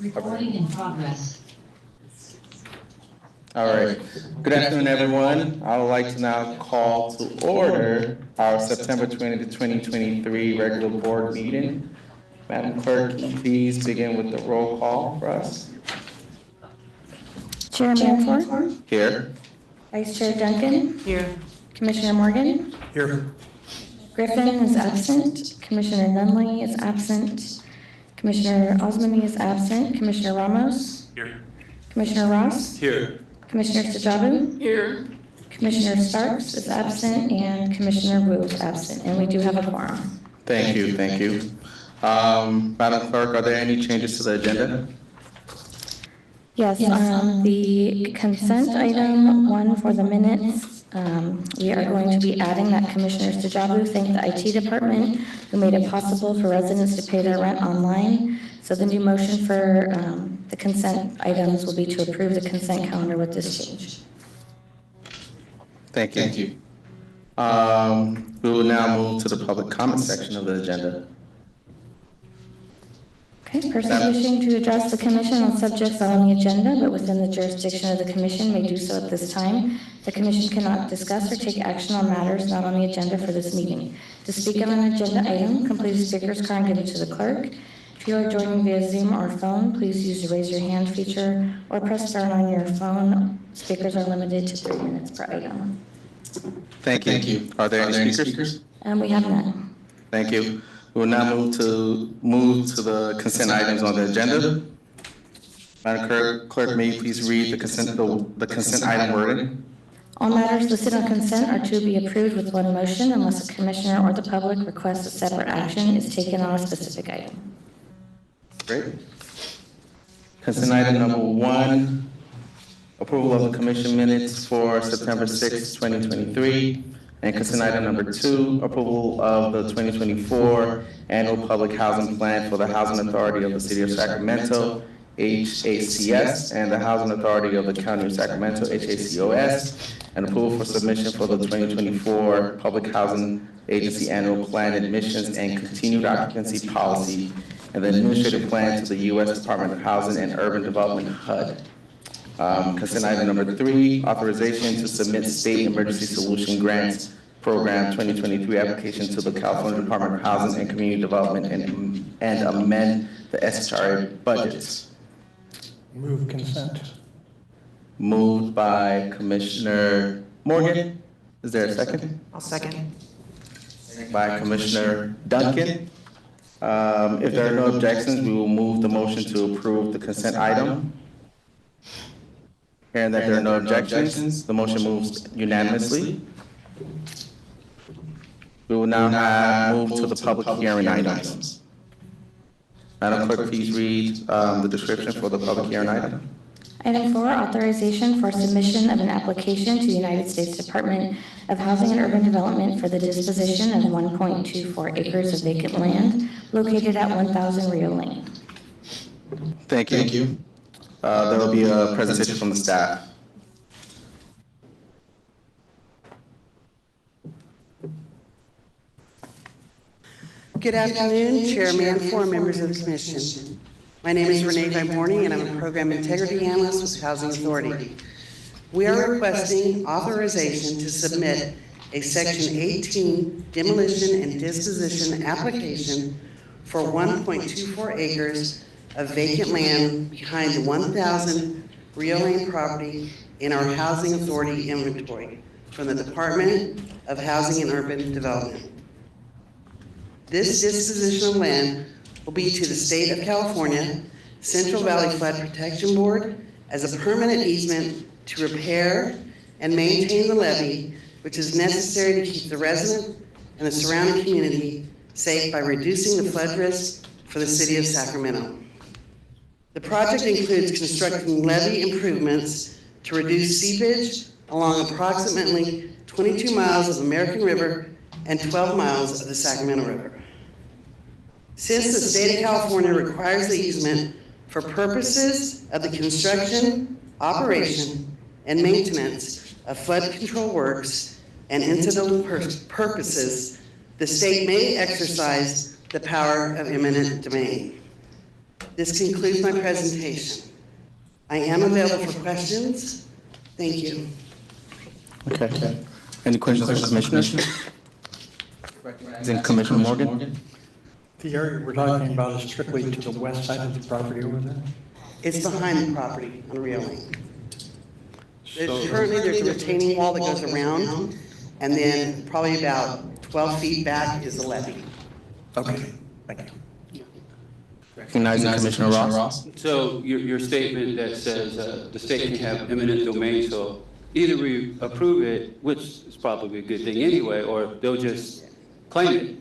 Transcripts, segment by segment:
Recording in progress. All right. Good afternoon, everyone. I would like to now call to order our September 20th, 2023 regular board meeting. Madam Clerk, can you please begin with the roll call for us? Chair Manford. Here. Vice Chair Duncan. Here. Commissioner Morgan. Here. Griffin is absent. Commissioner Nunley is absent. Commissioner Osmani is absent. Commissioner Ramos. Here. Commissioner Ross. Here. Commissioner Sajabu. Here. Commissioner Starks is absent, and Commissioner Wu is absent, and we do have a quorum. Thank you. Thank you. Madam Clerk, are there any changes to the agenda? Yes, the consent item one for the minutes, we are going to be adding that Commissioner Sajabu thanked the IT department who made it possible for residents to pay their rent online. So the new motion for the consent items will be to approve the consent calendar with this change. Thank you. Thank you. We will now move to the public comment section of the agenda. Okay, persons wishing to address the commission on subjects not on the agenda but within the jurisdiction of the commission may do so at this time. The commission cannot discuss or take action on matters not on the agenda for this meeting. To speak on an agenda item, complete a speaker's card and give it to the clerk. If you are joining via Zoom or phone, please use the raise your hand feature or press star on your phone. Speakers are limited to 3 minutes per item. Thank you. Are there any speakers? We have none. Thank you. We will now move to the consent items on the agenda. Madam Clerk, may you please read the consent item wording? All matters listed on consent are to be approved with one motion unless a commissioner or the public requests a separate action is taken on a specific item. Great. Consent item number 1, approval of the commission minutes for September 6, 2023. And consent item number 2, approval of the 2024 annual public housing plan for the Housing Authority of the City of Sacramento, HACS, and the Housing Authority of the County of Sacramento, HACOS, and approval for submission for the 2024 Public Housing Agency Annual Plan Admissions and Continued Occupancy Policy, and the Administrative Plan to the U.S. Department of Housing and Urban Development, HUD. Consent item number 3, authorization to submit State Emergency Solution Grants Program 2023 application to the California Department of Housing and Community Development and amend the SHRA budgets. Move consent. Moved by Commissioner Morgan. Is there a second? I'll second. By Commissioner Duncan. If there are no objections, we will move the motion to approve the consent item. Hearing that there are no objections, the motion moves unanimously. We will now move to the public hearing items. Madam Clerk, please read the description for the public hearing item. Item 4, authorization for submission of an application to the United States Department of Housing and Urban Development for the disposition of 1.24 acres of vacant land located at 1000 Rio Lane. Thank you. There will be a presentation from the staff. Good afternoon, Chairman, 4 members of the Commission. My name is Renee Viborni, and I'm a Program Integrity Analyst with Housing Authority. We are requesting authorization to submit a Section 18 demolition and disposition application for 1.24 acres of vacant land behind the 1000 Rio Lane property in our Housing Authority inventory from the Department of Housing and Urban Development. This disposition of land will be to the State of California Central Valley Flood Protection Board as a permanent easement to repair and maintain the levee, which is necessary to keep the resident and the surrounding community safe by reducing the flood risk for the City of Sacramento. The project includes constructing levee improvements to reduce seepage along approximately 22 miles of American River and 12 miles of the Sacramento River. Since the State of California requires the easement for purposes of the construction, operation, and maintenance of flood control works and incidental purposes, the state may exercise the power of eminent domain. This concludes my presentation. I am available for questions. Thank you. Okay. Any questions from commissioners? Then Commissioner Morgan? The area we're talking about is strictly to the west side of the property over there. It's behind the property on Rio Lane. Currently, there's a retaining wall that goes around, and then probably about 12 feet back is the levee. Okay, thank you. Recognizing Commissioner Ross. So your statement that says the state can have eminent domain, so either we approve it, which is probably a good thing anyway, or they'll just claim it.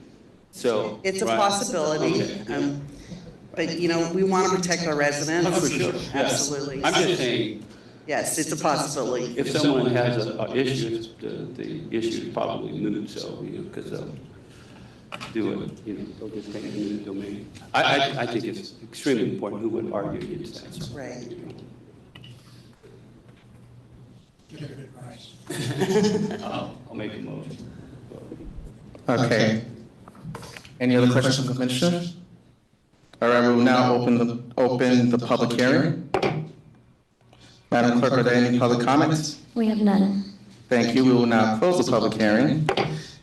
So It's a right. possibility, Okay. but you know, we want to protect our residents. Oh, for sure. Yeah. Absolutely. I'm just saying, Yes, it's a possibility. if someone has a issue, the issue is probably moot, so, because they'll do it, they'll just take eminent domain. I think it's extremely important. Who would argue against that? So. Right. I'll make a motion. Okay. Any other questions from commissioners? All right, we will now open the public hearing. Madam Clerk, are there any public comments? We have none. Thank you. We will now close the public hearing.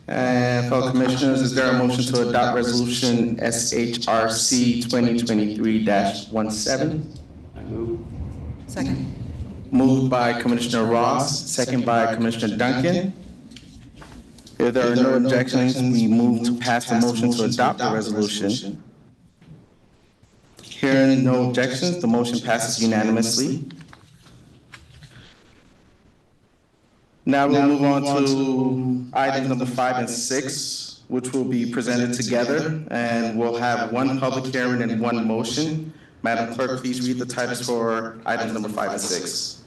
And fellow commissioners, is there a motion to adopt resolution SHRC 2023-17? I move. Second. Moved by Commissioner Ross, second by Commissioner Duncan. If there are no objections, we move to pass the motion to adopt the resolution. Hearing no objections, the motion passes unanimously. Now we'll move on to items number 5 and 6, which will be presented together, and we'll have one public hearing and one motion. Madam Clerk, please read the titles for items number 5 and 6.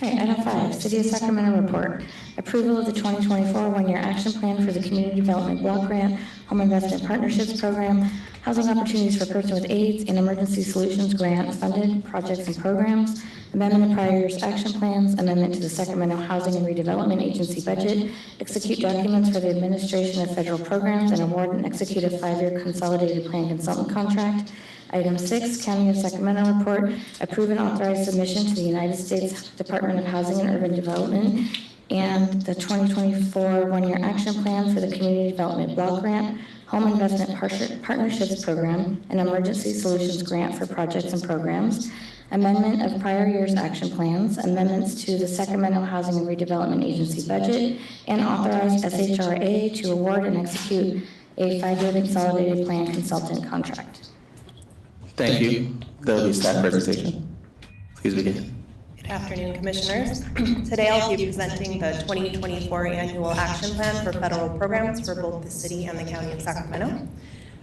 All right, item 5, City of Sacramento report. Approval of the 2024 one-year action plan for the Community Development Block Grant, Home Investment Partnerships Program, Housing Opportunities for Persons with AIDS, and Emergency Solutions Grant funded projects and programs, amendment of prior year's action plans, amendment to the Sacramento Housing and Redevelopment Agency budget, execute documents for the administration of federal programs, and award and execute a 5-year consolidated plan consultant contract. Item 6, County of Sacramento report, approve and authorize submission to the United States Department of Housing and Urban Development and the 2024 one-year action plan for the Community Development Block Grant, Home Investment Partnerships Program, and Emergency Solutions Grant for projects and programs, amendment of prior year's action plans, amendments to the Sacramento Housing and Redevelopment Agency budget, and authorize SHRA to award and execute a 5-year consolidated plan consultant contract. Thank you. There will be staff presentation. Please begin. Good afternoon, Commissioners. Today I'll be presenting the 2024 Annual Action Plan for federal programs for both the City and the County of Sacramento.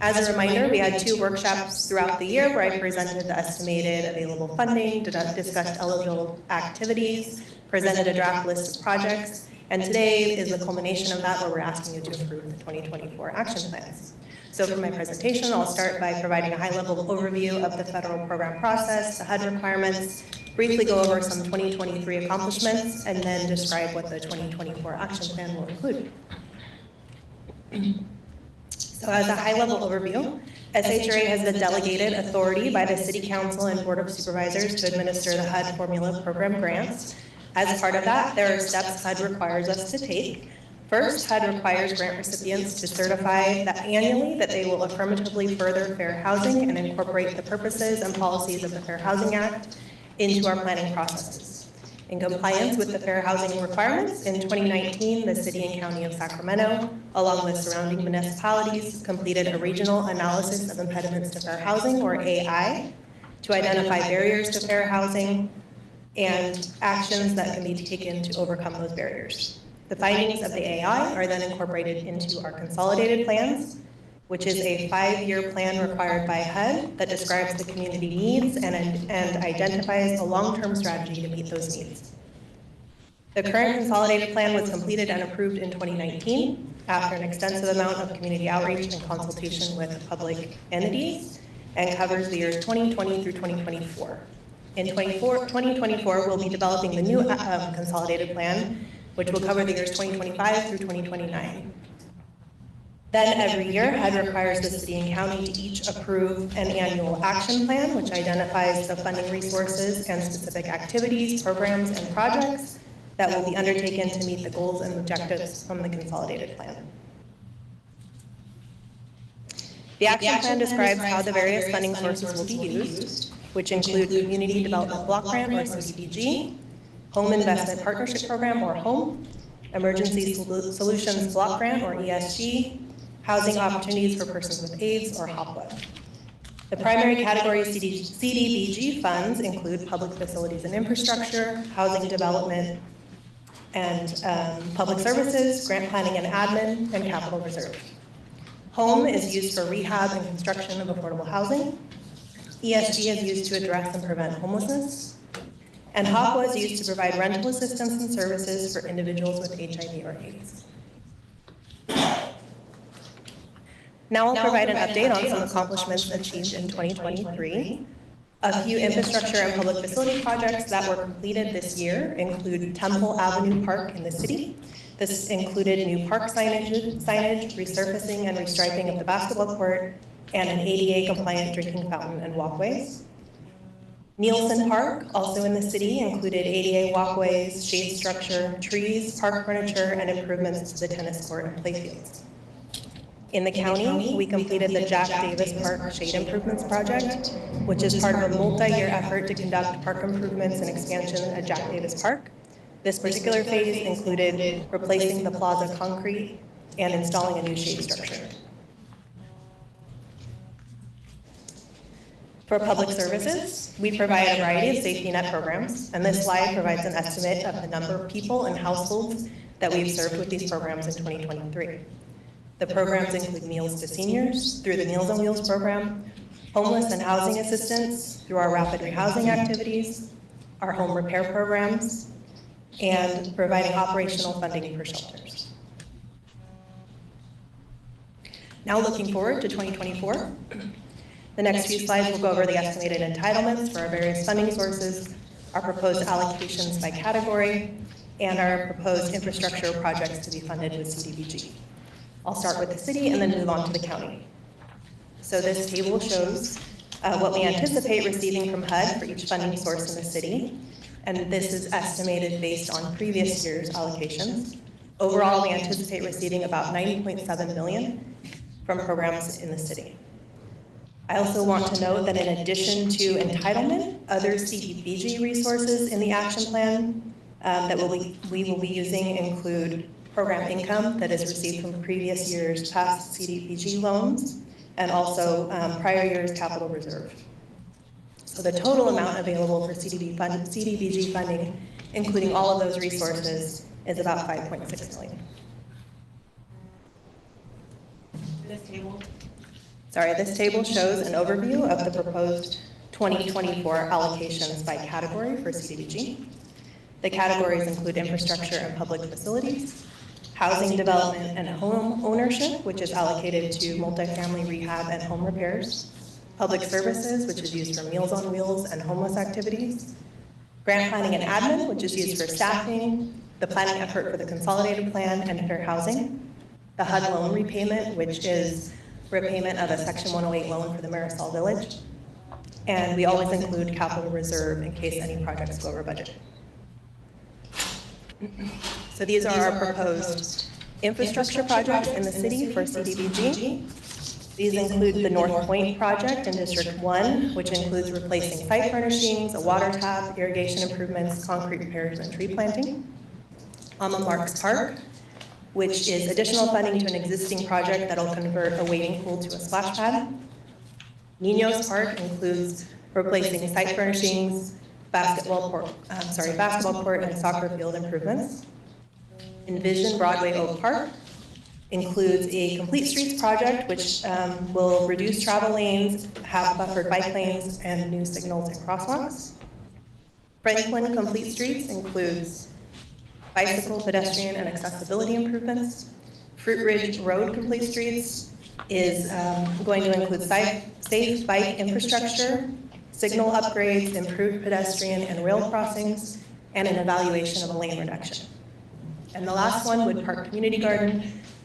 As a reminder, we had 2 workshops throughout the year where I presented the estimated available funding, discussed eligible activities, presented a draft list of projects, and today is the culmination of that where we're asking you to approve the 2024 action plans. So for my presentation, I'll start by providing a high-level overview of the federal program process, the HUD requirements, briefly go over some 2023 accomplishments, and then describe what the 2024 action plan will include. So as a high-level overview, SHRA has the delegated authority by the City Council and Board of Supervisors to administer the HUD formula program grants. As part of that, there are steps HUD requires us to take. First, HUD requires grant recipients to certify that annually that they will affirmatively further fair housing and incorporate the purposes and policies of the Fair Housing Act into our planning processes. In compliance with the fair housing requirements, in 2019, the City and County of Sacramento, along with surrounding municipalities, completed a regional analysis of impediments to fair housing, or AI, to identify barriers to fair housing and actions that can be taken to overcome those barriers. The findings of the AI are then incorporated into our consolidated plans, which is a 5-year plan required by HUD that describes the community needs and identifies a long-term strategy to meet those needs. The current consolidated plan was completed and approved in 2019 after an extensive amount of community outreach and consultation with public entities and covers the years 2020 through 2024. In 2024, we'll be developing the new consolidated plan, which will cover the years 2025 through 2029. Then every year, HUD requires the city and county to each approve an annual action plan, which identifies the funding resources and specific activities, programs, and projects that will be undertaken to meet the goals and objectives from the consolidated plan. The action plan describes how the various funding sources will be used, which include Community Development Block Grant, or CDBG, Home Investment Partnership Program, or HOME, Emergency Solutions Block Grant, or ESG, Housing Opportunities for Persons with AIDS, or HOPWA. The primary category CDBG funds include public facilities and infrastructure, housing development, and public services, grant planning and admin, and capital reserve. Home is used for rehab and construction of affordable housing. ESG is used to address and prevent homelessness. And HOPWA is used to provide rental assistance and services for individuals with HIV or AIDS. Now I'll provide an update on some accomplishments achieved in 2023. A few infrastructure and public facility projects that were completed this year include Temple Avenue Park in the city. This included new park signage, resurfacing and restriping of the basketball court, and an ADA-compliant drinking fountain and walkways. Nielsen Park, also in the city, included ADA walkways, shade structure, trees, park furniture, and improvements to the tennis court and playfields. In the county, we completed the Jack Davis Park Shade Improvements Project, which is part of a multi-year effort to conduct park improvements and expansion at Jack Davis Park. This particular phase included replacing the plaza concrete and installing a new shade structure. For public services, we provide a variety of safety net programs, and this slide provides an estimate of the number of people and households that we've served with these programs in 2023. The programs include meals to seniors through the Meals on Wheels program, homeless and housing assistance through our rapid rehousing activities, our home repair programs, and providing operational funding for shelters. Now looking forward to 2024. The next few slides will go over the estimated entitlements for our various funding sources, our proposed allocations by category, and our proposed infrastructure projects to be funded with CDBG. I'll start with the city and then move on to the county. So this table shows what we anticipate receiving from HUD for each funding source in the city, and this is estimated based on previous year's allocations. Overall, we anticipate receiving about $90.7 million from programs in the city. I also want to note that in addition to entitlement, other CDBG resources in the action plan that we will be using include program income that is received from previous year's past CDBG loans, and also prior year's capital reserve. So the total amount available for CDBG funding, including all of those resources, is about $5.6 million. This table shows an overview of the proposed 2024 allocations by category for CDBG. The categories include infrastructure and public facilities, housing development and home ownership, which is allocated to multifamily rehab and home repairs, public services, which is used for Meals on Wheels and homeless activities, grant planning and admin, which is used for staffing, the planning effort for the consolidated plan and fair housing, the HUD loan repayment, which is repayment of a Section 108 loan for the Marisol Village, and we always include capital reserve in case any projects go over budget. So these are our proposed infrastructure projects in the city for CDBG. These include the North Point project in District 1, which includes replacing pipe furnishings, a water tap, irrigation improvements, concrete repairs, and tree planting. Alma Marks Park, which is additional funding to an existing project that will convert a wading pool to a splash pad. Niños Park includes replacing site furnishings, basketball court and soccer field improvements. Envision Broadway Oak Park includes a complete streets project, which will reduce travel lanes, have buffered bike lanes, and new signals and crosswalks. Franklin Complete Streets includes bicycle, pedestrian, and accessibility improvements. Fruit Ridge Road Complete Streets is going to include safe bike infrastructure, signal upgrades, improved pedestrian and rail crossings, and an evaluation of a lane reduction. And the last one, Wood Park Community Garden,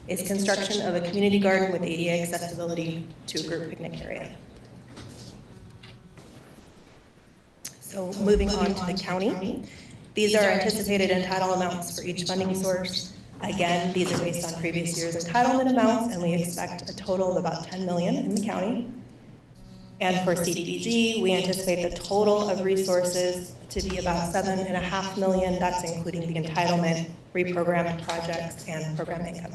is construction of a community garden with ADA accessibility to a group picnic area. So moving on to the county. These are anticipated entitle amounts for each funding source. Again, these are based on previous year's entitlement amounts, and we expect a total of about 10 million in the county. And for CDBG, we anticipate the total of resources to be about 7.5 million. That's including the entitlement, reprogrammed projects, and program income.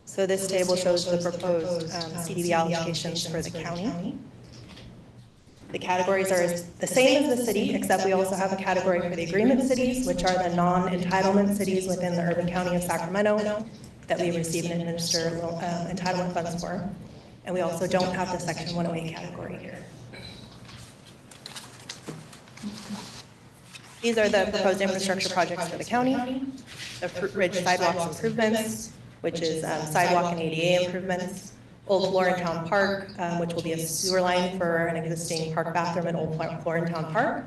So this table shows the proposed CDB allocations for the county. The categories are the same as the city, except we also have a category for the agreement cities, which are the non-entitlement cities within the urban county of Sacramento that we receive and administer entitlement funds for. And we also don't have the Section 108 category here. These are the proposed infrastructure projects for the county. The Fruit Ridge sidewalks improvements, which is sidewalk and ADA improvements. Old Florentown Park, which will be a sewer line for an existing park bathroom at Old Florentown Park.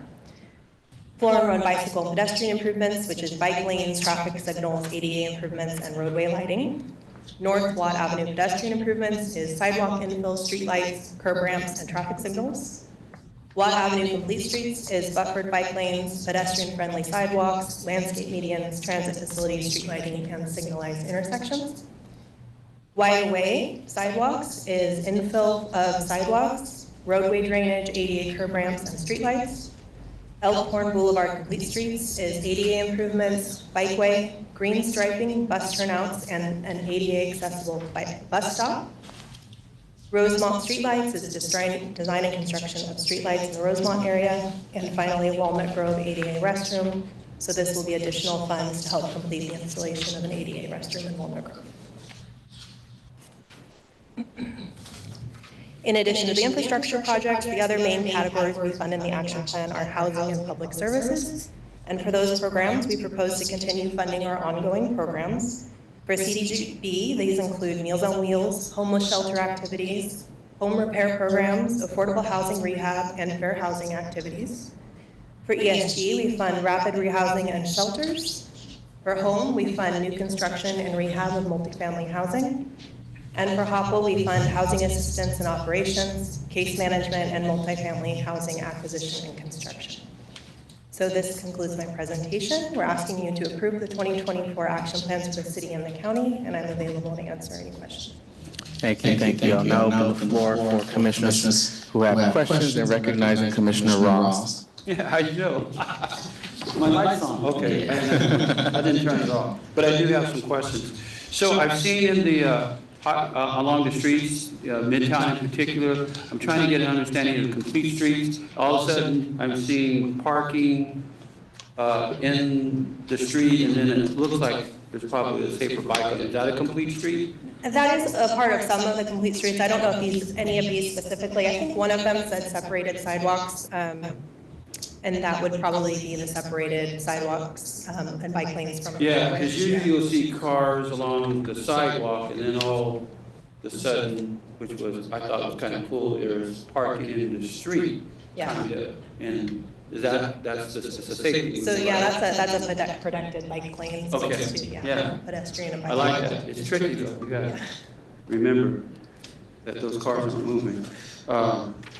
Florin Road bicycle and pedestrian improvements, which is bike lanes, traffic signals, ADA improvements, and roadway lighting. North Watt Avenue pedestrian improvements is sidewalk infill, street lights, curb ramps, and traffic signals. Watt Avenue complete streets is buffered bike lanes, pedestrian-friendly sidewalks, landscape medians, transit facilities, street lighting, and signalized intersections. Wide Away sidewalks is infill of sidewalks, roadway drainage, ADA curb ramps, and streetlights. Elkhorn Boulevard complete streets is ADA improvements, bikeway, green striping, bus turnouts, and an ADA accessible bus stop. Rosemont streetlights is design and construction of streetlights in the Rosemont area. And finally, Walnut Grove ADA restroom. So this will be additional funds to help complete the installation of an ADA restroom in Walnut Grove. In addition to the infrastructure projects, the other main categories we fund in the action plan are housing and public services. And for those programs, we propose to continue funding our ongoing programs. For CDBG, these include Meals on Wheels, homeless shelter activities, home repair programs, affordable housing rehab, and fair housing activities. For ESG, we fund rapid rehousing and shelters. For home, we fund new construction and rehab of multifamily housing. And for HOPWA, we fund housing assistance and operations, case management, and multifamily housing acquisition and construction. So this concludes my presentation. We're asking you to approve the 2024 action plans for the city and the county, and I'm available to answer any questions. Thank you. I'll now open the floor for commissioners who have questions, and recognizing Commissioner Ross. Yeah, how you doing? My light's on, okay. I didn't turn it off, but I do have some questions. So I've seen in the, along the streets, Midtown in particular, I'm trying to get an understanding of the complete streets. All of a sudden, I'm seeing parking in the street, and then it looks like there's probably a safer bike lane. Is that a complete street? That is a part of some of the complete streets. I don't know if any of these specifically. I think one of them said separated sidewalks, and that would probably be the separated sidewalks and bike lanes from. Yeah, because usually you'll see cars along the sidewalk, and then all of a sudden, which was, I thought was kind of cool, there's parking in the street. Yeah. Kind of, and is that's a safety? So yeah, that's a protected bike lane. So Okay. Yeah. Pedestrian and bike. I like that. It's tricky though. You gotta remember that those cars aren't moving.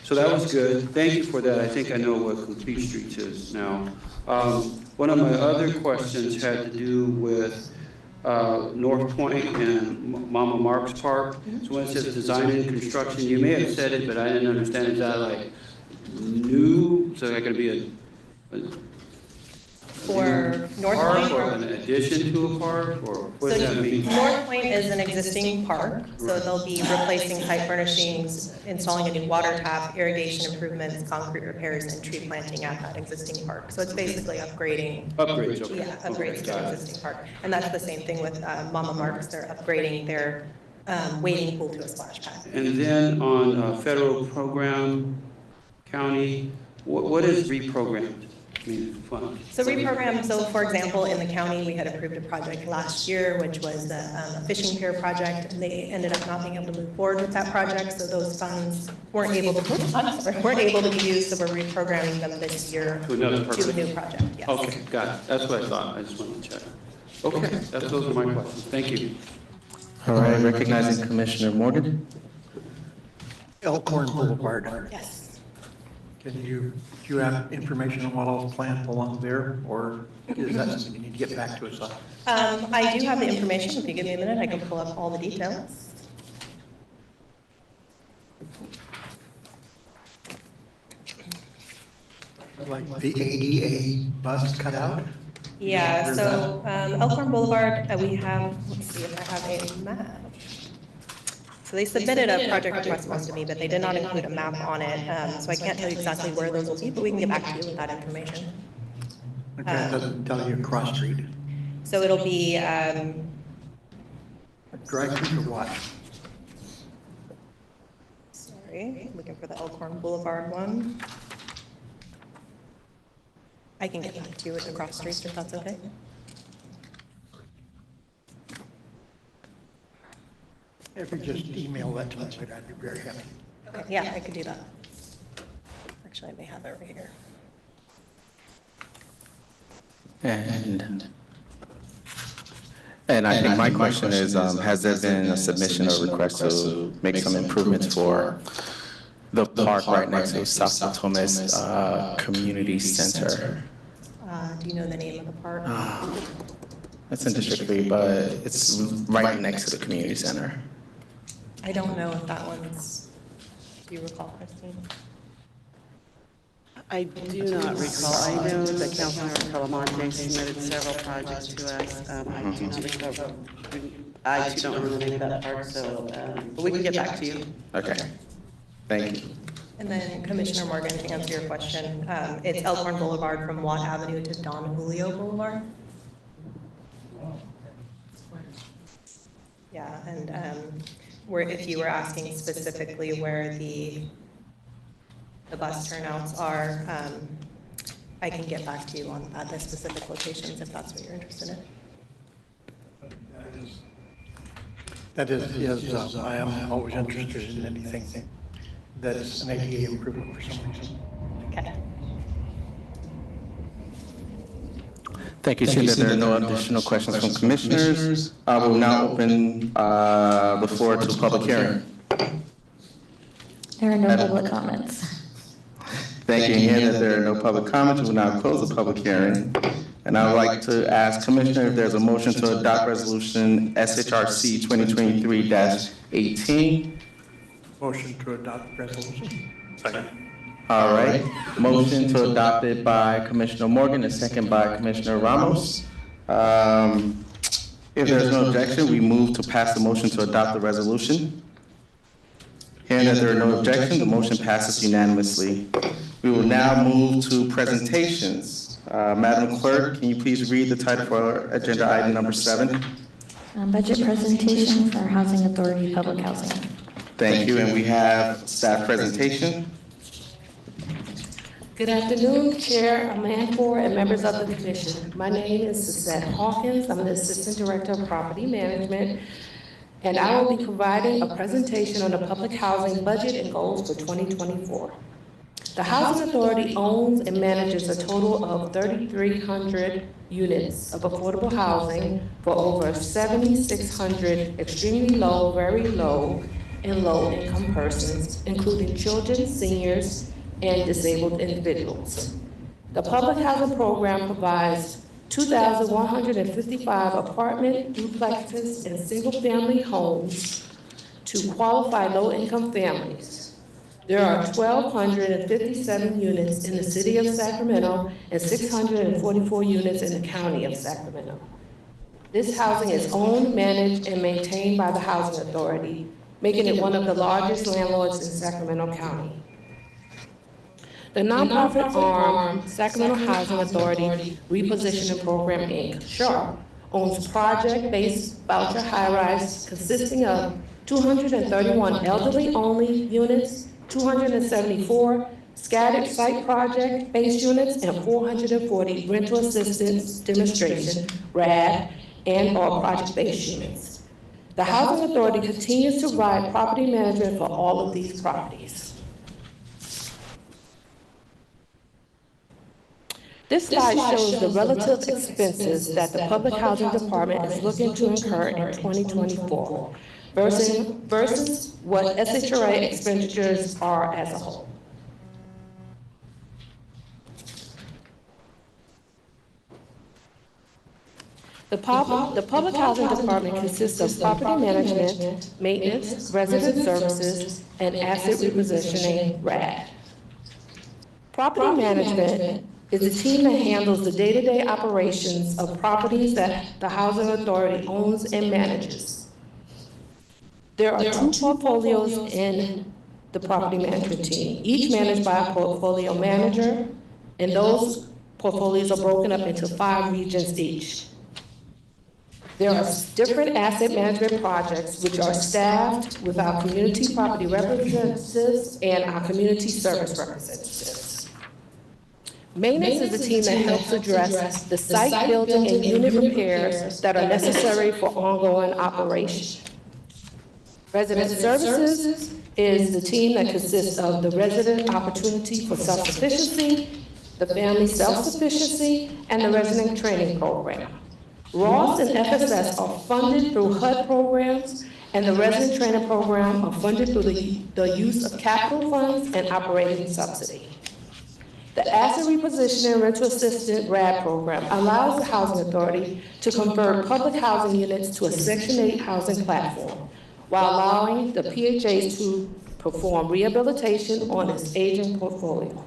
So that was good. Thank you for that. I think I know what complete streets is now. One of my other questions had to do with North Point and Mama Marks Park. So when it says design and construction, you may have said it, but I didn't understand. Is that like new? So that going to be a For North park Point? or an addition to a park, or what So does that mean? North Point is an existing park, so they'll be replacing site furnishings, installing a new water tap, irrigation improvements, concrete repairs, and tree planting at that existing park. So it's basically upgrading. Upgrades, okay. Yeah, upgrades Okay, to got the it. existing park. And that's the same thing with Mama Marks, they're upgrading their wading pool to a splash pad. And then on federal program, county, what is reprogrammed? community fund? So reprogram, so for example, in the county, we had approved a project last year, which was the fishing pier project, and they ended up not being able to move forward with that project, so those funds weren't able to be used, so we're reprogramming them this year To another to a purpose? new project, yes. Okay, got it. That's what I thought. I just wanted to check. Okay, those are my questions. Thank you. All right, recognizing Commissioner Morgan. Elkhorn Boulevard. Yes. Do you have information on what all is planned along there, or is that something you need to get back to us on? I do have the information. If you give me a minute, I can pull up all the details. Like the ADA bus cut out? Yeah, so Elkhorn Boulevard, we have, let's see if I have a map. So they submitted a project request to me, but they did not include a map on it, so I can't tell you exactly where those will be, but we can get back to you with that information. Okay, it doesn't tell you cross street. So it'll be, Drive through or what? sorry, looking for the Elkhorn Boulevard one. I can get back to you with the cross streets if that's okay. If you just email that to me, I'd be very happy. Okay, yeah, I could do that. Actually, I may have it right here. And I think my question is, has there been a submission or request to make some improvements for the park right next to South Thomas Community Center? Do you know the name of the park? That's in District 3, but it's right next to the community center. I don't know if that one's, do you recall, Christine? I do not recall. I know that Councilmember Talamonte submitted several projects to us. I do not recall. I too don't remember the name of that park, so, but we can get back to you. Okay, thank you. And then Commissioner Morgan, to answer your question, it's Elkhorn Boulevard from Watt Avenue to Don Julio Boulevard. Yeah, and where, if you were asking specifically where the bus turnouts are, I can get back to you on the specific locations if that's what you're interested in. That is, yes, I am always interested in anything that is an ADA improvement for some reason. Okay. Thank you. Seeing that there are no additional questions from commissioners, I will now open the floor to public hearing. There are no public comments. Thank you. And hearing that there are no public comments, we will now close the public hearing. And I would like to ask Commissioner if there's a motion to adopt Resolution SHRC 2023-18. Motion to adopt resolution. Second. All right. Motion to adopt it by Commissioner Morgan and second by Commissioner Ramos. If there's no objection, we move to pass the motion to adopt the resolution. Hearing that there are no objections, the motion passes unanimously. We will now move to presentations. Madam Clerk, can you please read the title for agenda item number 7? Budget presentation for Housing Authority Public Housing. Thank you, and we have staff presentation. Good afternoon, Chair, Amanpour, and members of the Commission. My name is Suzette Hawkins. I'm the Assistant Director of Property Management, and I will be providing a presentation on the public housing budget and goals for 2024. The Housing Authority owns and manages a total of 3,300 units of affordable housing for over 7,600 extremely low, very low, and low-income persons, including children, seniors, and disabled individuals. The public housing program provides 2,155 apartment, duplexes, and single-family homes to qualified low-income families. There are 1,257 units in the city of Sacramento and 644 units in the county of Sacramento. This housing is owned, managed, and maintained by the Housing Authority, making it one of the largest landlords in Sacramento County. The nonprofit arm, Sacramento Housing Authority Repositioning Program, Inc., SHRA, owns project-based voucher high-rise consisting of 231 elderly-only units, 274 scattered site project-based units, and 440 rental assistance demonstration, RAD, and/or project-based units. The Housing Authority continues to provide property management for all of these properties. This slide shows the relative expenses that the Public Housing Department is looking to incur in 2024 versus what SHRA expenditures are as a whole. The Public Housing Department consists of property management, maintenance, resident services, and asset repositioning, RAD. Property management is the team that handles the day-to-day operations of properties that the Housing Authority owns and manages. There are two portfolios in the property management team, each managed by a portfolio manager, and those portfolios are broken up into 5 regions each. There are different asset management projects which are staffed with our community property representatives and our community service representatives. Maintenance is the team that helps address the site building and unit repairs that are necessary for ongoing operation. Resident services is the team that consists of the resident opportunity for self-sufficiency, the family self-sufficiency, and the resident training program. ROSS and FSS are funded through HUD programs, and the resident training program are funded through the use of capital funds and operating subsidy. The Asset Repositioning Rental Assistance RAD program allows the Housing Authority to convert public housing units to a Section 8 housing platform, while allowing the PHAs to perform rehabilitation on its aging portfolio.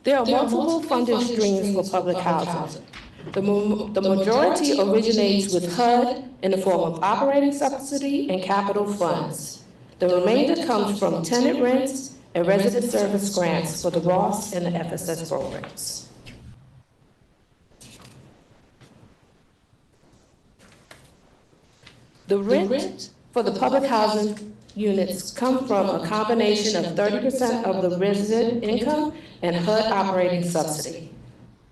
There are multiple funding streams for public housing. The majority originates with HUD in the form of operating subsidy and capital funds. The remainder comes from tenant rents and resident service grants for the ROSS and the FSS programs. The rent for the public housing units come from a combination of 30% of the resident income and HUD operating subsidy.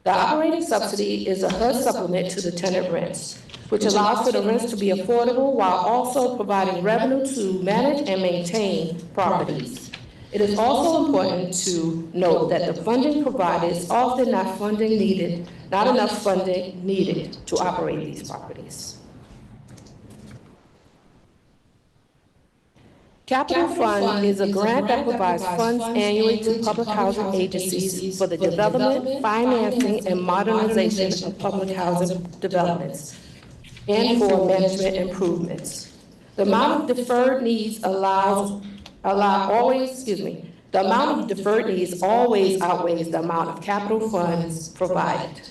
The operating subsidy is a HUD supplement to the tenant rents, which allows for the rents to be affordable while also providing revenue to manage and maintain properties. It is also important to note that the funding provided is often not enough funding needed to operate these properties. Capital Fund is a grant that provides funds annually to public housing agencies for the development, financing, and modernization of public housing developments and for management improvements. The amount of deferred needs always outweighs the amount of capital funds provided.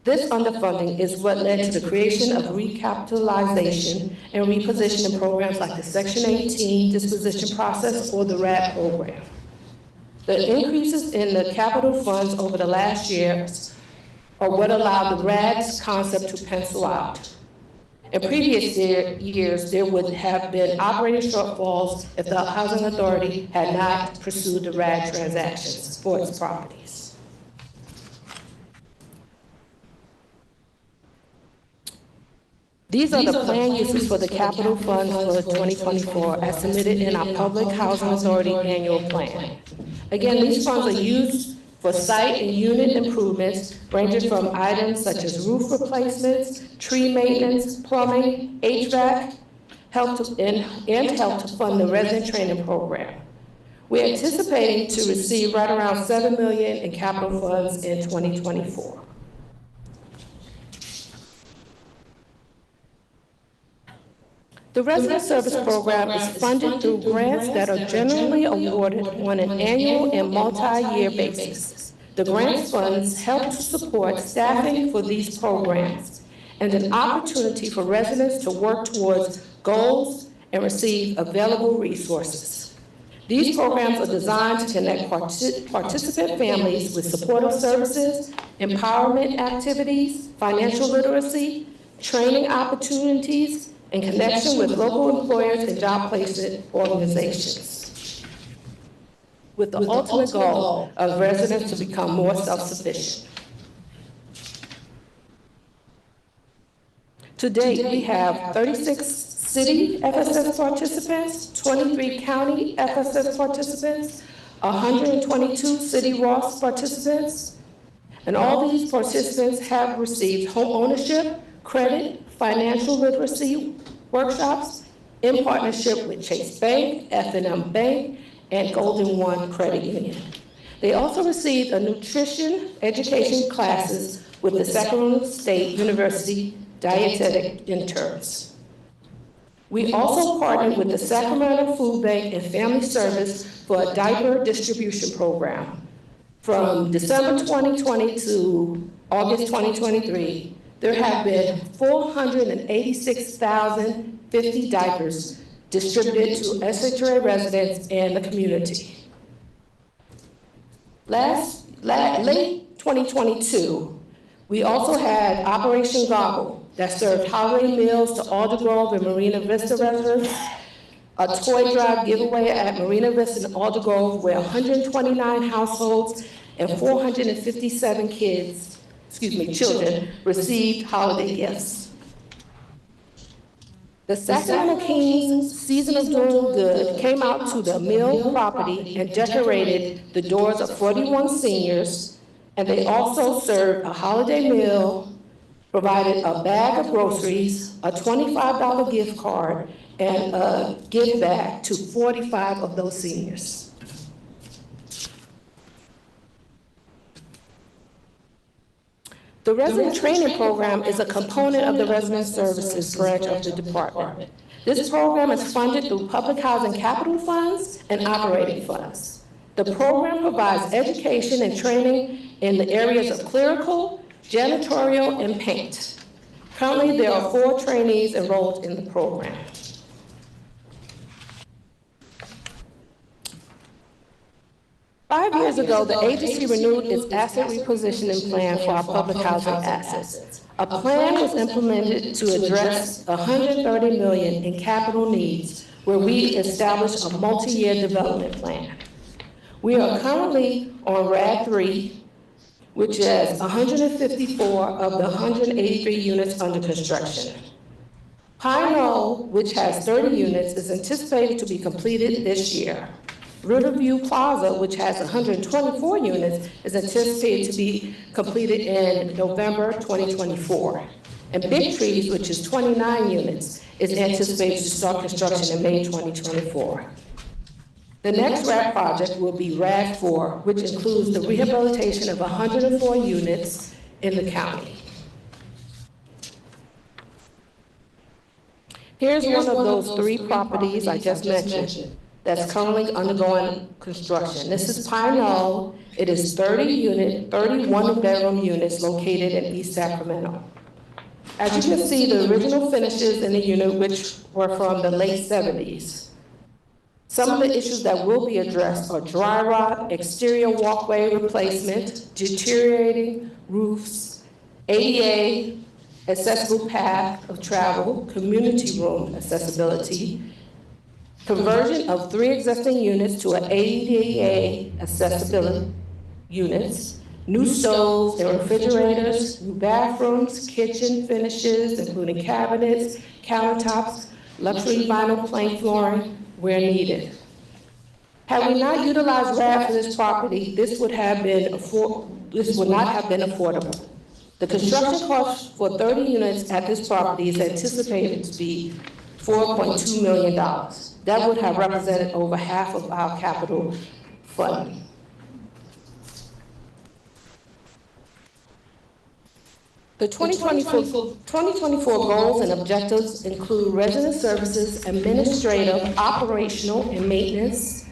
This underfunding is what led to the creation of recapitalization and repositioning programs like the Section 18 disposition process or the RAD program. The increases in the capital funds over the last years are what allowed the RAD's concept to pencil out. In previous years, there would have been operating shortfalls if the Housing Authority had not pursued the RAD transactions for its properties. These are the planned uses for the capital funds for 2024 as submitted in our Public Housing Authority annual plan. Again, these funds are used for site and unit improvements ranging from items such as roof replacements, tree maintenance, plumbing, HVAC, help to fund the resident training program. We're anticipating to receive right around $7 million in capital funds in 2024. The Resident Service Program is funded through grants that are generally awarded on an annual and multi-year basis. The grant funds help to support staffing for these programs and an opportunity for residents to work towards goals and receive available resources. These programs are designed to connect participant families with supportive services, empowerment activities, financial literacy, training opportunities, in connection with local employers and job placement organizations, with the ultimate goal of residents to become more self-sufficient. To date, we have 36 city FSS participants, 23 county FSS participants, 122 city Ross participants, and all these participants have received home ownership, credit, financial literacy workshops in partnership with Chase Bank, F&M Bank, and Golden One Credit Union. They also received a nutrition education classes with the Sacramento State University dietetic interns. We also partnered with the Sacramento Food Bank and Family Service for a diaper distribution program. From December 2020 to August 2023, there have been 486,050 diapers distributed to SHRA residents and the community. Late 2022, we also had Operation Goggle that served holiday meals to Aldergrove and Marina Vista residents, a toy drive giveaway at Marina Vista and Aldergrove where 129 households and 457 children received holiday gifts. The Sacramento Kings Season of Doing Good came out to the Mill property and decorated the doors of 41 seniors, and they also served a holiday meal, provided a bag of groceries, a $25 gift card, and a gift bag to 45 of those seniors. The resident training program is a component of the resident services branch of the department. This program is funded through public housing capital funds and operating funds. The program provides education and training in the areas of clerical, janitorial, and paint. Currently, there are 4 trainees enrolled in the program. Five years ago, the agency renewed its asset repositioning plan for our public housing assets. A plan was implemented to address $130 million in capital needs, where we established a multi-year development plan. We are currently on RAD 3, which has 154 of the 183 units under construction. Pine Knoll, which has 30 units, is anticipated to be completed this year. Riverview Plaza, which has 124 units, is anticipated to be completed in November 2024. And Big Trees, which is 29 units, is anticipated to start construction in May 2024. The next RAD project will be RAD 4, which includes the rehabilitation of 104 units in the county. Here's one of those 3 properties I just mentioned that's currently undergoing construction. This is Pine Knoll. It is 31 bedroom units located in East Sacramento. As you can see, the original finishes in the unit, which were from the late 70s. Some of the issues that will be addressed are dry rot, exterior walkway replacement, deteriorating roofs, ADA, accessible path of travel, community room accessibility, conversion of 3 existing units to an ADA accessibility units, new stoves and refrigerators, new bathrooms, kitchen finishes, including cabinets, countertops, luxury vinyl plank flooring where needed. Had we not utilized RAD for this property, this would not have been affordable. The construction cost for 30 units at this property is anticipated to be $4.2 million. That would have represented over half of our capital funding. The 2024 goals and objectives include resident services, administrative, operational, and maintenance,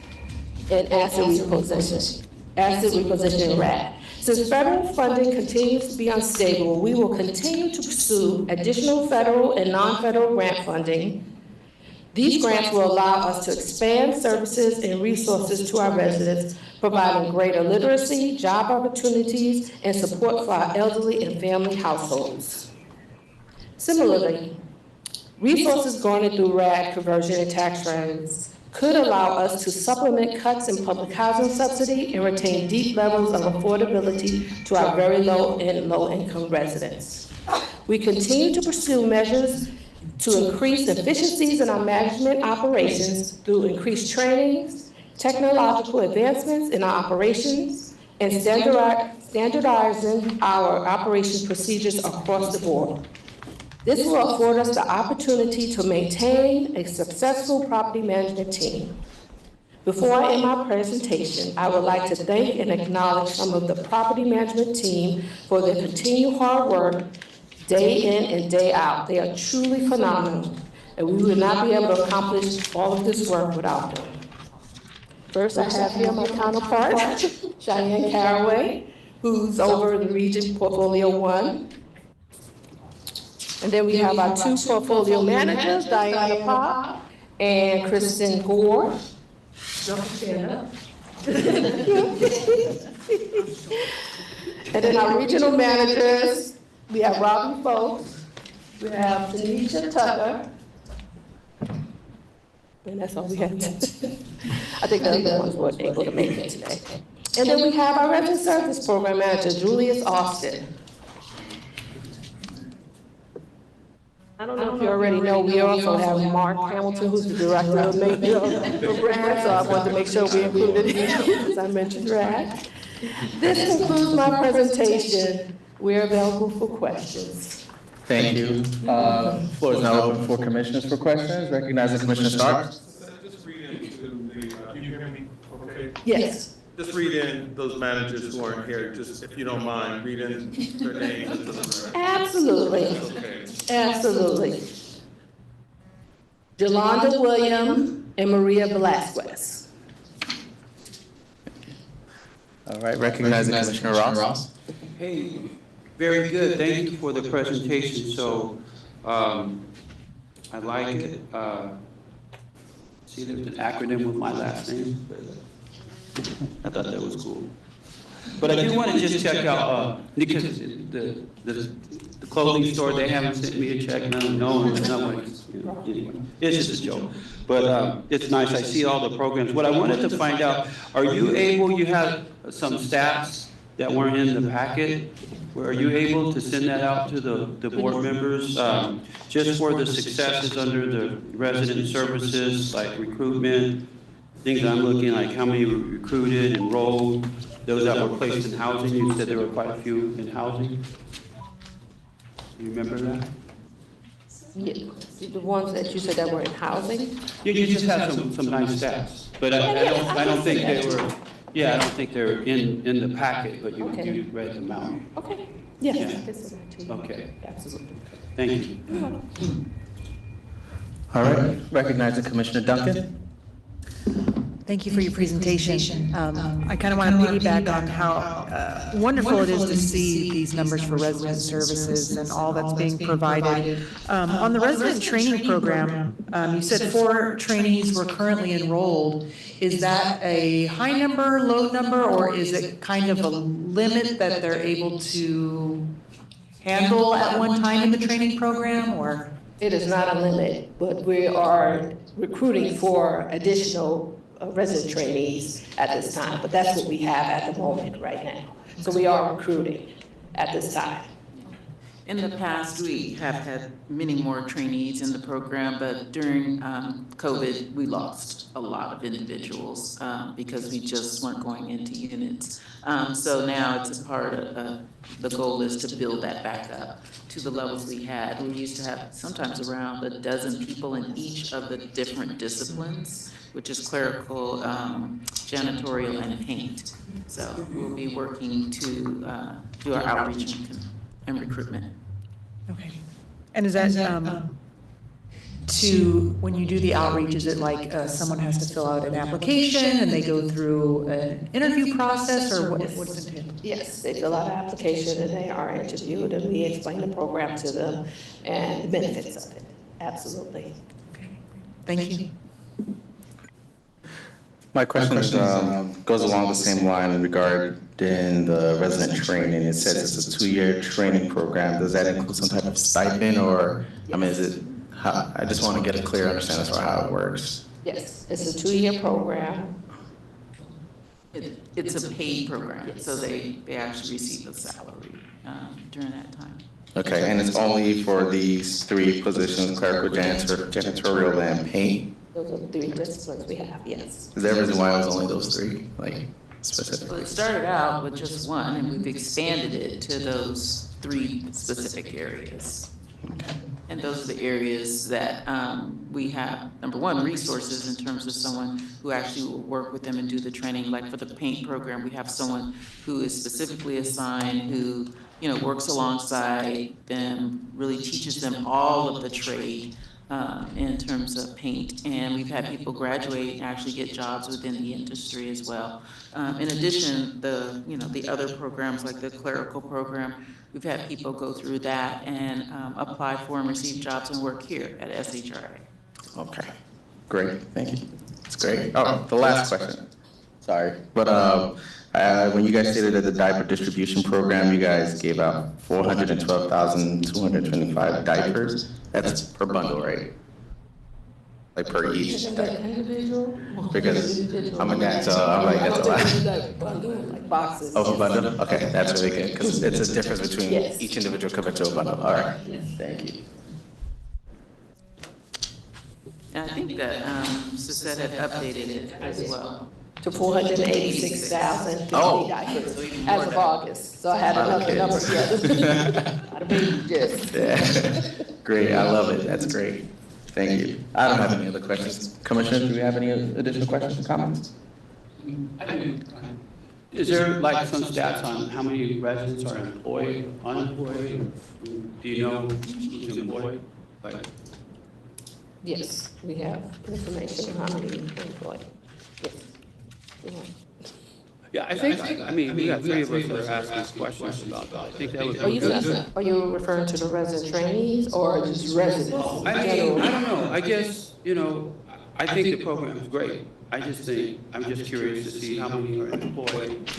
and asset repositioning RAD. Since federal funding continues to be unstable, we will continue to pursue additional federal and non-federal grant funding. These grants will allow us to expand services and resources to our residents, providing greater literacy, job opportunities, and support for our elderly and family households. Similarly, Resources garnered through RAD conversion and tax credits could allow us to supplement cuts in public housing subsidy and retain deep levels of affordability to our very low and low-income residents. We continue to pursue measures to increase efficiencies in our management operations through increased trainings, technological advancements in our operations, and standardizing our operation procedures across the board. This will afford us the opportunity to maintain a successful property management team. Before I end my presentation, I would like to thank and acknowledge some of the property management team for their continued hard work day in and day out. They are truly phenomenal, and we would not be able to accomplish all of this work without them. First, I have here my counterpart, Cheyenne Caraway, who's over the Region Portfolio 1. And then we have our two portfolio managers, Diana Pop and Kristen Gore. And then our regional managers, we have Robin Folks, we have Tanisha Tucker, and that's all we have. I think the other ones weren't able to make it today. And then we have our resident service program manager, Julius Austin. I don't know if you already know, we also have Mark Hamilton, who's the director of maintenance program, so I wanted to make sure we included him, as I mentioned, RAD. This concludes my presentation. We're available for questions. Thank you. Floor is now open for commissioners for questions. Recognizing Commissioner Stark. Just read into the, can you hear me okay? Yes. Just read in those managers who aren't here, just if you don't mind, read in their names into the record. Absolutely. Okay. Absolutely. Jolanda Williams and Maria Velasquez. All right, recognizing Commissioner Ross. Hey, very good. Thank you for the presentation. So, I like it. See, there's an acronym with my last name. I thought that was cool. But I do want to just check out, because the clothing store, they haven't sent me a check, no, anyway, it's just a joke. But it's nice, I see all the programs. What I wanted to find out, are you able, you have some stats that weren't in the packet, are you able to send that out to the board members, just for the successes under the resident services, like recruitment, things I'm looking, like how many recruited, enrolled, those that were placed in housing? You said there were quite a few in housing. You remember that? Yeah, the ones that you said that were in housing? You just have some nice stats, but I don't think they were, I don't think they're in the packet, but you read them out. Okay, yes. Yeah. Okay. Absolutely. Thank you. All right, recognizing Commissioner Duncan. Thank you for your presentation. I kind of want to piggyback on how wonderful it is to see these numbers for resident services and all that's being provided. On the resident training program, you said 4 trainees were currently enrolled. Is that a high number, low number, or is it kind of a limit that they're able to handle at one time in the training program, or? It is not a limit, but we are recruiting for additional resident trainees at this time, but that's what we have at the moment right now. So we are recruiting at this time. In the past, we have had many more trainees in the program, but during COVID, we lost a lot of individuals because we just weren't going into units. So now it's a part of, the goal is to build that back up to the levels we had. We used to have sometimes around a dozen people in each of the different disciplines, which is clerical, janitorial, and paint. So we'll be working to do our outreach and recruitment. Okay. And is that to, when you do the outreach, is it like someone has to fill out an application and they go through an interview process, or what's it? Yes, they fill out an application and they are interviewed, and we explain the program to them and the benefits of it. Absolutely. Okay. Thank you. My question is, goes along the same line regarding the resident training. It says it's a 2-year training program. Does that include some type of stipend, or, I mean, is it I just want to get a clear understanding as to how it works. Yes, it's a 2-year program. It's a paid program, so they actually receive a salary during that time. Okay, and it's only for these 3 positions, clerical, janitorial, and paint? Those are the 3 disciplines we have, yes. Is there a reason why it was only those 3, like, specifically? Well, it started out with just 1, and we've expanded it to those 3 specific areas. And those are the areas that we have, number 1, resources in terms of someone who actually will work with them and do the training. Like for the paint program, we have someone who is specifically assigned, who, works alongside them, really teaches them all of the trade in terms of paint. And we've had people graduate and actually get jobs within the industry as well. In addition, the other programs like the clerical program, we've had people go through that and apply for and receive jobs and work here at SHRA. Okay, great, thank you. That's great. Oh, the last question. Sorry, but when you guys stated that the diaper distribution program, you guys gave out 412,225 diapers. That's per bundle, right? Like per each. Individual? Because I'm a dad, so I'm like, that's a lot. Like boxes. Oh, a bundle? Okay, that's really good, because it's a difference between Yes. each individual compared to a bundle. All right, thank you. And I think that Suzette had updated it as well. To 486,050 Oh. diapers So even as more of than- August. So I had another number, yes. I'd be just. Yeah. Great, I love it, that's great. Thank you. I don't have any other questions. Commissioners, do we have any additional questions or comments? Is there like some stats on how many residents are employed, unemployed? Do you know who's employed? Like, Yes, we have information on how many employed. Yes. we have. yeah, I think, we got 3 of us that are asking questions about that. I think that would be good. Are you referring to the resident trainees or just residents? I don't know, I guess, I think the program is great. I'm just curious to see how many are employed.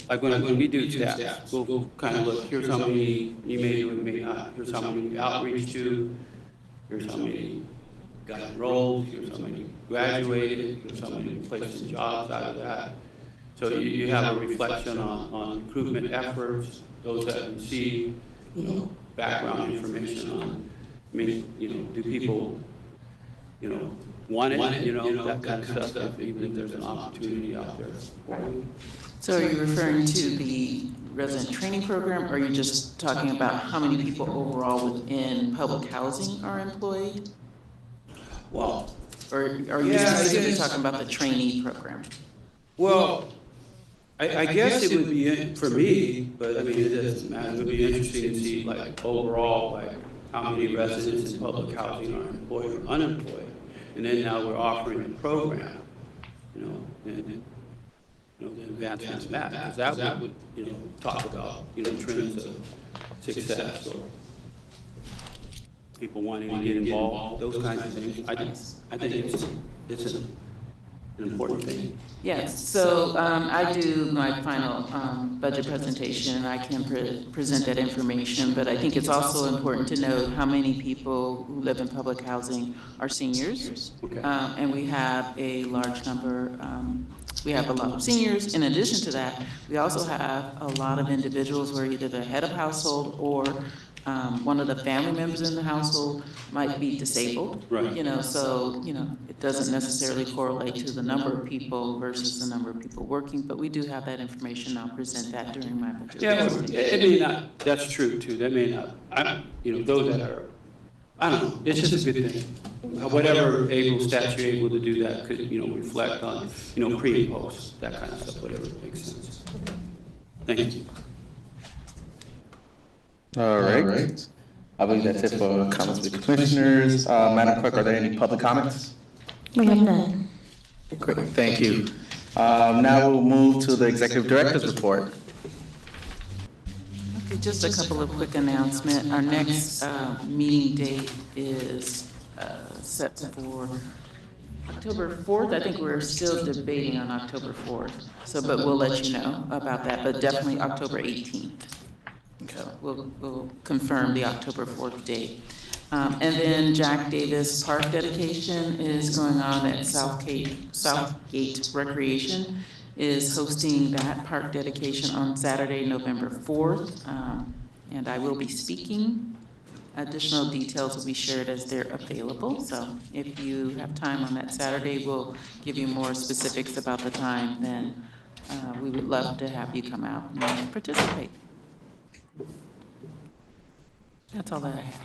Like when we do stats, we'll kind of look, here's how many you may do and may not, here's how many you outreach to, here's how many got enrolled, here's how many graduated, here's how many placed in jobs out of that. So you have a reflection on recruitment efforts, those that receive, background information on, do people, want it, that kind of stuff, even if there's an opportunity out there. So are you referring to the resident training program, or are you just talking about how many people overall within public housing are employed? Well, Or are you specifically talking about the trainee program? well, I guess it would be, for me, but it doesn't matter, it would be interesting to see like overall, like how many residents in public housing are employed or unemployed. And then now we're offering a program, and the advancements in that, because that would, talk about, trends of success or people wanting to get involved, those kinds of things. I think it's an important thing. Yes, so I do my final budget presentation, and I can present that information, but I think it's also important to note how many people who live in public housing are seniors. Okay. And we have a large number, we have a lot of seniors. In addition to that, we also have a lot of individuals who are either the head of household or one of the family members in the household might be disabled. Right. So, it doesn't necessarily correlate to the number of people versus the number of people working, but we do have that information. I'll present that during my budget. Yeah, presentation. it may not, that's true too, that may not, those that are, I don't know, it's just a good thing. Whatever able stats you're able to do that could, reflect on, pre and post, that kind of stuff, whatever makes sense. Thank you. All right. I believe that's it for comments with commissioners. Madam Clerk, are there any public comments? We have none. Great, thank you. Now we'll move to the Executive Director's report. Okay, just a couple of quick announcements. Our next meeting date is set for October 4th. I think we're still debating on October 4th, but we'll let you know about that, but definitely October 18th. So we'll confirm the October 4th date. And then Jack Davis Park dedication is going on at Southgate Recreation is hosting that park dedication on Saturday, November 4th. And I will be speaking. Additional details will be shared as they're available. So if you have time on that Saturday, we'll give you more specifics about the time. Then we would love to have you come out and participate. That's all that I have.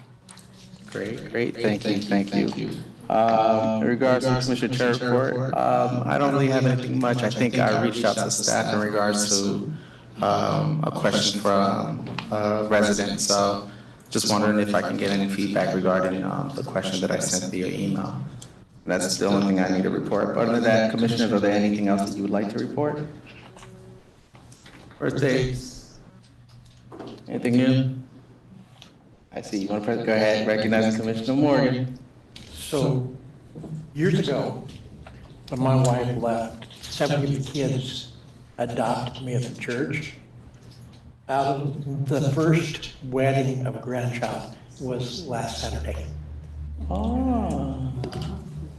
Great, thank you. In regards to Commissioner Chair report, I don't really have anything much. I think I reached out to staff in regards to a question from a resident, so just wondering if I can get any feedback regarding the question that I sent via email. That's the only thing I need to report. Other than that, Commissioners, are there anything else that you would like to report? Birthdays? Anything new? I see you want to go ahead, recognize Commissioner Morgan. So, years ago, when my wife left, 70 of the kids adopted me at the church. The first wedding of a grandchild was last Saturday. Oh,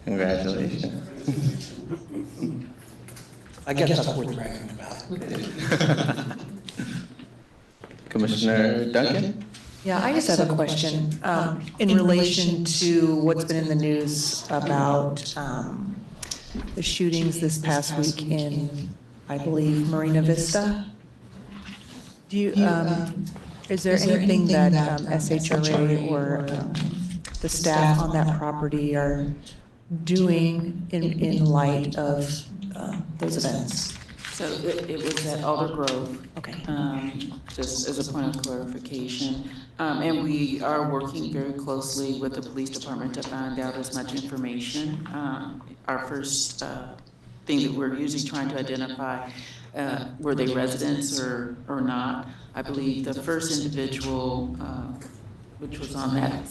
congratulations. I guess that's worth bragging about. Commissioner Duncan? Yeah, I just have a question in relation to what's been in the news about the shootings this past week in, I believe, Marina Vista. Do you, is there anything that SHRA or the staff on that property are doing in light of those events? So it was at Alder Grove. Okay. Just as a point of clarification. And we are working very closely with the police department to find out as much information. Our first thing that we're usually trying to identify, were they residents or not? I believe the first individual, which was on that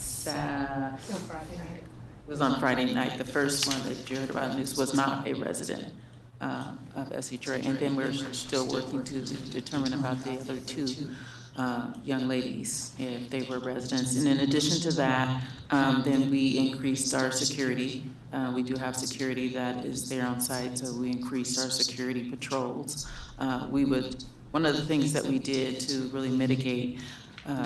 was on Friday night. The first one that you heard about in the news was not a resident of SHRA. And then we're still working to determine about the other two young ladies, if they were residents. And in addition to that, then we increased our security. We do have security that is there on site, so we increased our security patrols. One of the things that we did to really mitigate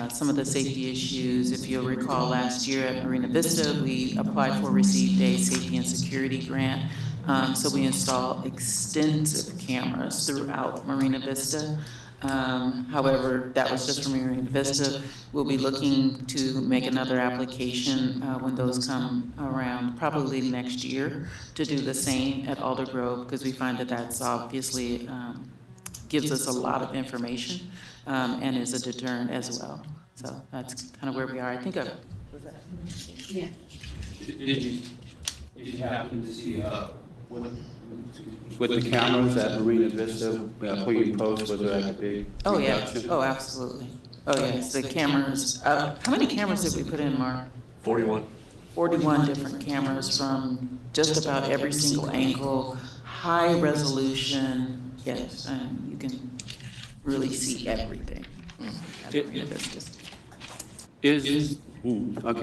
some of the safety issues, if you'll recall last year at Marina Vista, we applied for, received a safety and security grant. So we installed extensive cameras throughout Marina Vista. However, that was just for Marina Vista. We'll be looking to make another application when those come around, probably next year, to do the same at Alder Grove, because we find that that's obviously gives us a lot of information and is a deterrent as well. So that's kind of where we are. I think I've... Yeah. Did you happen to see with the cameras at Marina Vista, pre-post, was there like a big Oh, yeah. reduction? Oh, absolutely. Oh, yes, the cameras. How many cameras did we put in, Mark? 41. 41 different cameras from just about every single angle, high resolution. Yes, and you can really see everything. Okay,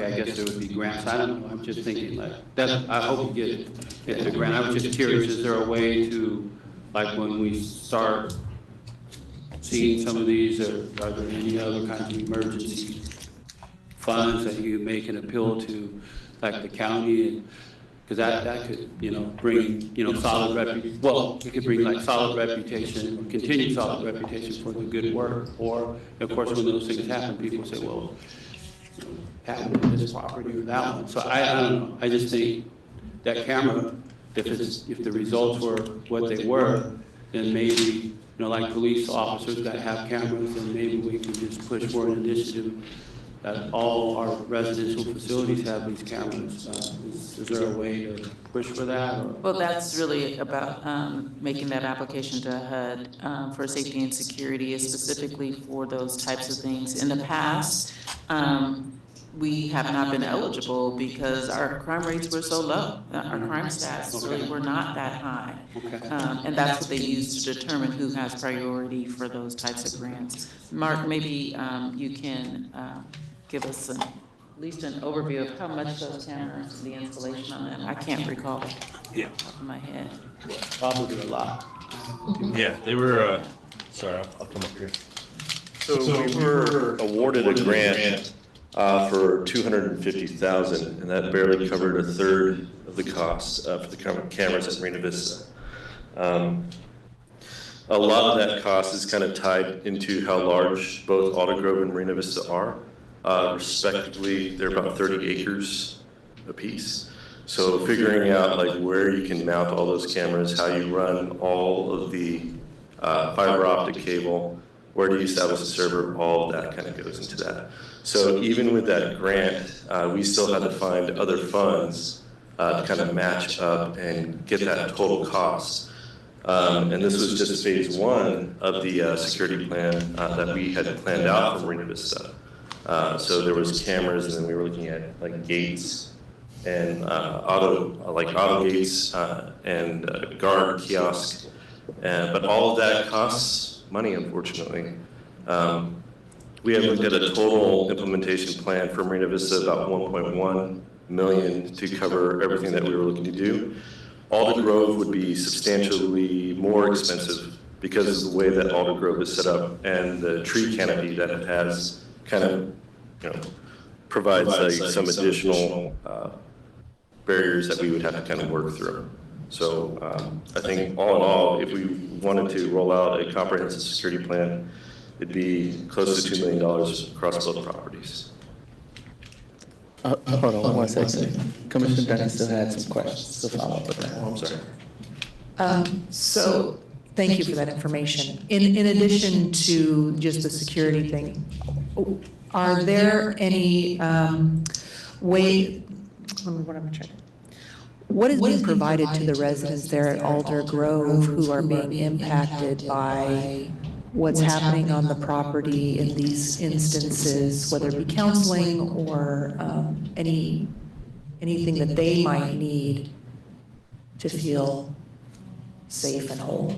I guess there would be grants. I don't know. I'm just thinking like that. I hope you get the grant. I was just curious, is there a way to, like when we start seeing some of these, or are there any other kinds of emergency funds that you make an appeal to, like the county? Because that could, bring, solid reputation. Well, it could bring like solid reputation, or continued solid reputation for the good work. Or, of course, when those things happen, people say, well, happened to this property or that one. So I don't know. I just think that camera, if the results were what they were, then maybe, like police officers that have cameras, then maybe we can just push for an initiative that all our residential facilities have these cameras. Is there a way to push for that? Or? Well, that's really about making that application to HUD for safety and security, is specifically for those types of things. In the past, we have not been eligible because our crime rates were so low. Our crime stats really were not that high. And that's what they use to determine who has priority for those types of grants. Mark, maybe you can give us at least an overview of how much those cameras, the installation on them? I can't recall off Yeah. the top of my head. Probably a lot. Yeah, they were, sorry, I'll come up here. So we were awarded a grant for $250,000, and that barely covered a third of the cost for the cameras at Marina Vista. A lot of that cost is kind of tied into how large both Alder Grove and Marina Vista are. Respectively, they're about 30 acres apiece. So figuring out like where you can mount all those cameras, how you run all of the fiber optic cable, where do you establish a server, all of that kind of goes into that. So even with that grant, we still had to find other funds to kind of match up and get that total cost. And this was just phase one of the security plan that we had planned out for Marina Vista. So there was cameras, and then we were looking at like gates and auto gates and guard kiosk. But all of that costs money, unfortunately. We have looked at a total implementation plan for Marina Vista, about $1.1 million to cover everything that we were looking to do. Alder Grove would be substantially more expensive because of the way that Alder Grove is set up and the tree canopy that it has kind of, provides like some additional barriers that we would have to kind of work through. So I think all in all, if we wanted to roll out a comprehensive security plan, it'd be close to $2 million across both properties. Hold on 1 second. Commissioner Duncan still had some questions to follow up with that. Oh, I'm sorry. So, thank you for that information. In addition to just the security thing, are there any what is being provided to the residents there at Alder Grove who are being impacted by what's happening on the property in these instances, whether it be counseling or anything that they might need to feel safe and whole?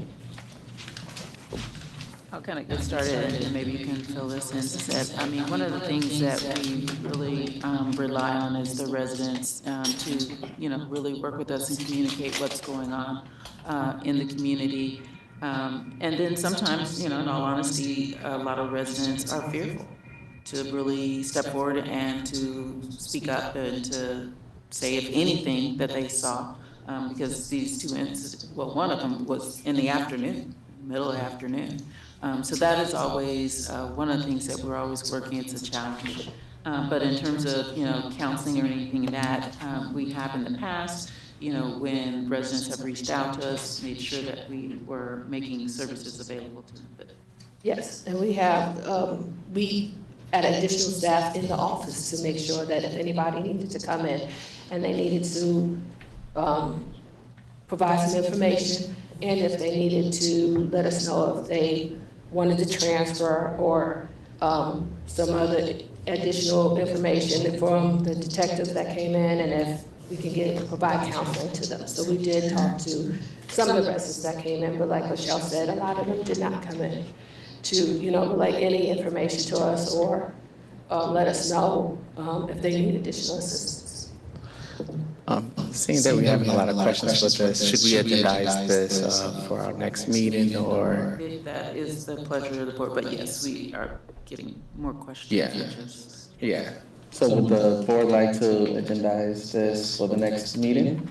I'll kind of get started, and maybe you can fill this in, Seth. I mean, one of the things that we really rely on is the residents to, really work with us and communicate what's going on in the community. And then sometimes, in all honesty, a lot of residents are fearful to really step forward and to speak up and to say if anything that they saw, because these two incidents, well, one of them was in the afternoon, middle of the afternoon. So that is always one of the things that we're always working. It's a challenge. But in terms of, counseling or anything like that, we have in the past, when residents have reached out to us, made sure that we were making services available to them. But Yes, and we have, we add additional staff in the office to make sure that if anybody needed to come in and they needed to provide some information, and if they needed to let us know if they wanted to transfer or some other additional information from the detectives that came in, and if we can provide counseling to them. So we did talk to some of the residents that came in, but like Michelle said, a lot of them did not come in to, relay any information to us or let us know if they need additional assistance. Seeing that we're having a lot of questions with this, should we agendize this for our next meeting or? if that is the pleasure of the board, but yes, we are getting more questions. Yeah. Yeah. So would the board like to agendize this for the next meeting?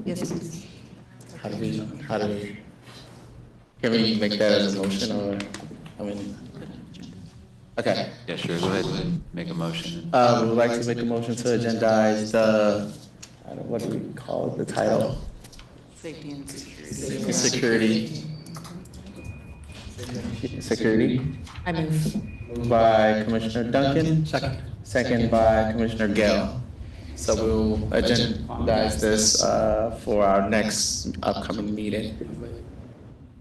Yes, please. How do we, can we make that as a motion or, okay. Yeah, sure, go ahead and make a motion. We would like to make a motion to agendize the, what do we call it, the title? Safety and security. Safety and security. Security. I move. Moved by Commissioner Duncan. Second by Commissioner Gale. So we'll agendize this for our next upcoming meeting.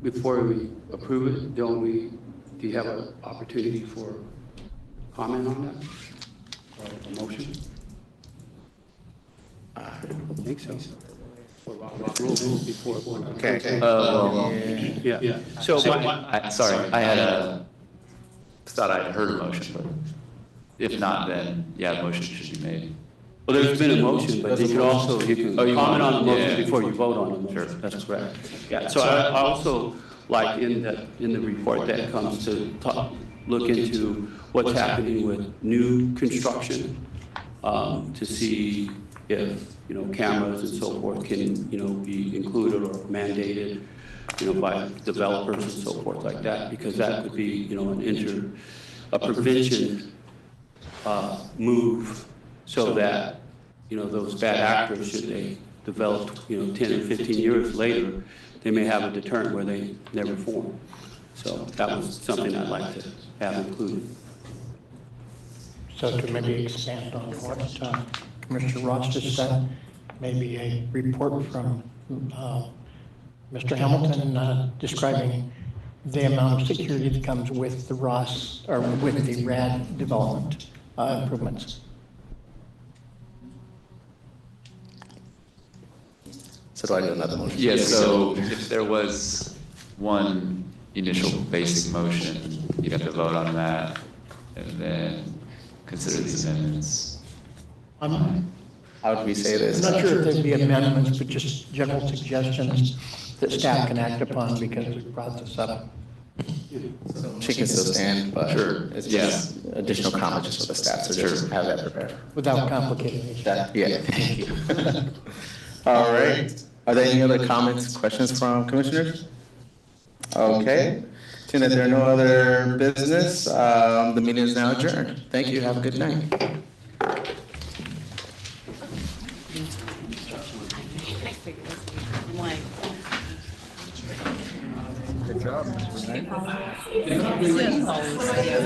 Before we approve it, do you have an opportunity for comment on that? Or a motion? I think so. Rules before. Okay. Yeah. So, sorry, I had thought I had heard a motion, but if not, then, yeah, the motion should be made. Well, there's been a motion, but you can also, you can Oh, you comment on the want- motion yeah. before you vote on the motion. Sure. That's correct. Yeah, so I also like in the report that comes to look into what's happening with new construction, to see if, cameras and so forth can, be included or mandated, by developers and so forth like that, because that could be, a prevention, move so that, those bad actors, should they develop, 10 or 15 years later, they may have a deterrent where they never form. So that was something I'd like to have included. So to maybe expand on what Commissioner Ross just said, maybe a report from Mr. Hamilton describing the amount of security that comes with the Ross, or with the RAD development improvements. So do I do another motion? Yeah, so if there was one initial basic motion, you'd have to vote on that, and then consider these amendments. How would we say this? I'm not sure if there'd be amendments, but just general suggestions that staff can act upon because we brought this up. She can still stand, but Sure. it's just additional comments just for the staff, so just have that prepared. Without complicating it. Yeah, thank you. All right. Are there any other comments, questions from commissioners? Okay. Seeing that there are no other business, the meeting is now adjourned. Thank you. Have a good night. Good job, Mr. Renee.